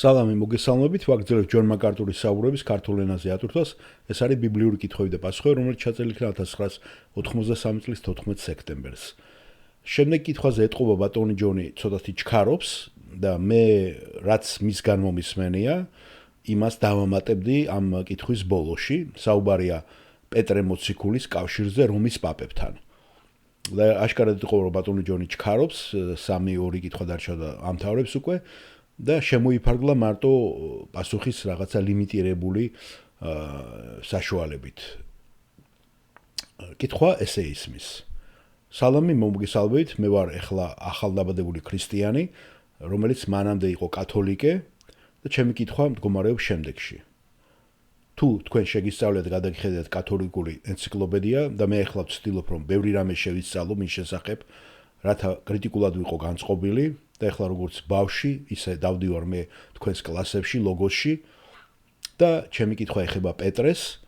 სალამი მოგესალმებით, ვაგრძელებთ ჯონ მაკარტურის საუბრების ქართულ ენაზე ატვირთვას. ეს არის ბიბლიური კითხვები და პასუხები, რომელიც ჩაწერილი იქნა 1993 წლის 14 სექტემბერს. შემდეგ კითხვაზე ეტყობა ბატონი ჯონი ცოტათი ჩქარობს და მე რაც მისგან მომისმენია, იმას დავამატებდი ამ კითხვის ბოლოში. საუბარია პეტრე მოციქულის კავშირზე რომის პაპებთან. და აშკარად ეტყობა რომ ბატონი ჯონი ჩქარობს, 3-2 კითხვა დარჩა და ამთავრებს უკვე. და შემოიფარგლა მარტო პასუხის რაღაცა ლიმიტირებული საშუალებით. კითხვა ესე ისმის. სალამი მოგესალმებით, მე ვარ ახლა ახალდაბადებული ქრისტიანი, რომელიც მანამდე იყო კათოლიკე და ჩემი კითხვა მდგომარეობს შემდეგში. თუ თქვენ შეგისწავლეთ გადაგიხედეთ კათოლიკური ენციკლოპედია და მე ახლა ვცდილობ რომ ბევრი რამე შევისწავლო მის შესახებ, რათა კრიტიკულად ვიყო განწყობილი. და ახლა როგორც ბავშვი, ისე დავდივარ მე თქვენს კლასებში, ლოგოსში და ჩემი კითხვა ეხება პეტრეს,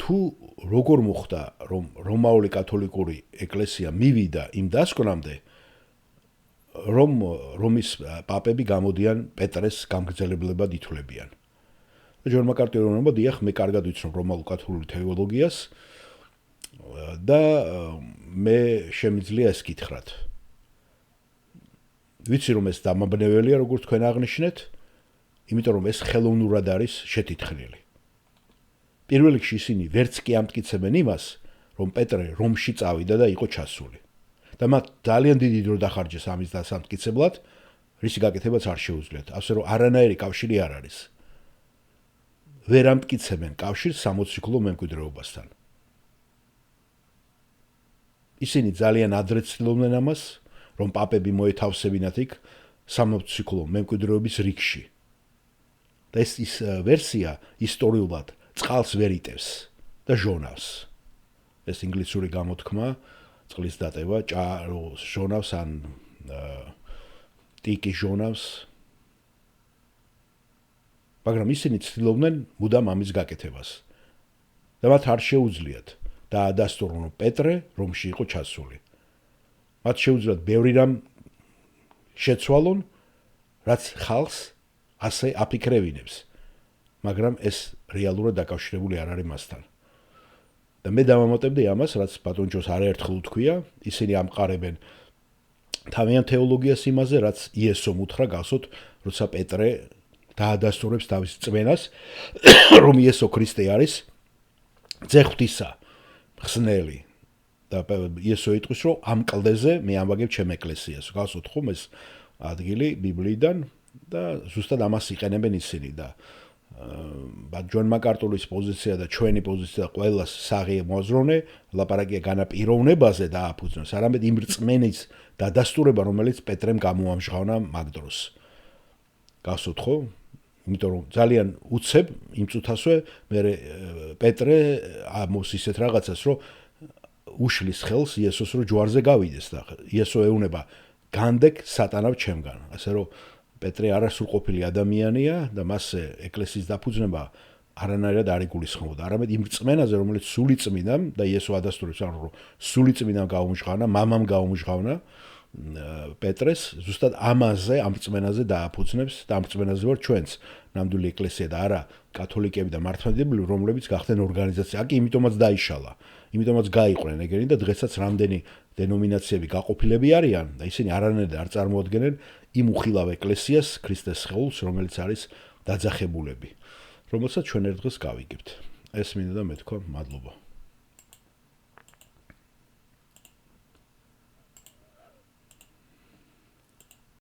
თუ როგორ მოხდა, რომ რომაული კათოლიკური ეკლესია მივიდა იმ დასკვნამდე, რომ რომის პაპები გამოდიან პეტრეს გამგრძელებლებად ითვლებიან. ჯონ მაკარტური რომ დიახ, მე კარგად ვიცნობ რომაულ კათოლიკურ თეოლოგიას და მე შემიძლია ეს კითხრათ. ვიცი რომ ეს დამაბნეველია როგორც თქვენ აღნიშნეთ, იმიტომ რომ ეს ხელოვნურად არის შეთითხრილი. პირველ რიგში ისინი ვერც კი ამტკიცებენ იმას, რომ პეტრე რომში წავიდა და იყო ჩასული. და მათ ძალიან დიდი დრო დახარჯეს ამის დასამტკიცებლად, რისი გაკეთებაც არ შეუძლიათ. ასე რომ არანაირი კავშირი არ არის. ვერ ამტკიცებენ კავშირს სამოციქულო მემკვიდრეობასთან. ისინი ძალიან ადრე ცდილობდნენ ამას, რომ პაპები მოეთავსებინათ იქ სამოციქულო მემკვიდრეობის რიგში. და ეს ვერსია ისტორიულად წყალს ვერ იტევს და ჟონავს. ეს ინგლისური გამოთქმა, წყლის დატევა, ჟონავს ან ტიკი ჟონავს. მაგრამ ისინი ცდილობდნენ მუდამ ამის გაკეთებას. და მათ არ შეუძლიათ დაადასტურონ რომ პეტრე რომში იყო ჩასული. მათ შეუძლიათ ბევრი რამ შეცვალონ, რაც ხალხს ასე აფიქრებინებს, მაგრამ ეს რეალურად დაკავშირებული არ არის მასთან. და მე დავამატებდი ამას, რაც ბატონ ჯოს არაერთხელ უთქვია, ისინი ამყარებენ თავიანთ თეოლოგიას იმაზე, რაც იესომ უთხრა გასოთ, როცა პეტრე დაადასტურებს თავის წმენას, რომ იესო ქრისტე არის ძე ღვთისა, ხსნელი. და იესო იტყვის რომ ამ კლდეზე მე ამბაგებ ჩემ ეკლესიას. გასოთ ხომ ეს ადგილი ბიბლიიდან და ზუსტად ამას იყენებენ ისინი და ჯონ მაკარტურის პოზიცია და ჩვენი პოზიცია ყველას საღი მოაზროვნე, ლაპარაკია განაპიროვნებაზე დააფუძნოს, არამედ იმ რწმენის დადასტურება, რომელიც პეტრემ გამოამჟღავნა მაგ დროს. გასოთ ხო? იმიტომ რომ ძალიან უცებ იმ წუთასვე მე პეტრე ამოს ისეთ რაღაცას რომ უშლის ხელს იესოს რო ჯვარზე გავიდეს და იესო ეუნება განდეგ სატანავ ჩემგან. ასე რომ პეტრე არასრულყოფილი ადამიანია და მას ეკლესიის დაფუძნება არანაირად არ იგულისხმებოდა. არამედ იმ რწმენაზე, რომელიც სული წმინდამ და იესო ადასტურებს რომ სული წმინდამ გაუმჟღავნა, მამამ გაუმჟღავნა პეტრეს, ზუსტად ამაზე, ამ რწმენაზე დააფუძნებს და ამ რწმენაზე ვარ ჩვენც ნამდვილი ეკლესია და არა კათოლიკები და მართლმადიდებლები, რომლებიც გახდნენ ორგანიზაცია. აკი იმიტომაც დაიშალა. იმიტომაც გაიყვნენ ეგენი და დღესაც რამდენი დენომინაციები გაყოფილები არიან და ისინი არანაირად არ წარმოადგენენ იმ უხილავ ეკლესიას, ქრისტეს სხეულს, რომელიც არის დაძახებულები, რომელსაც ჩვენ ერთ დღეს გავიგებთ. ეს მინდა და მეთქვა, მადლობა.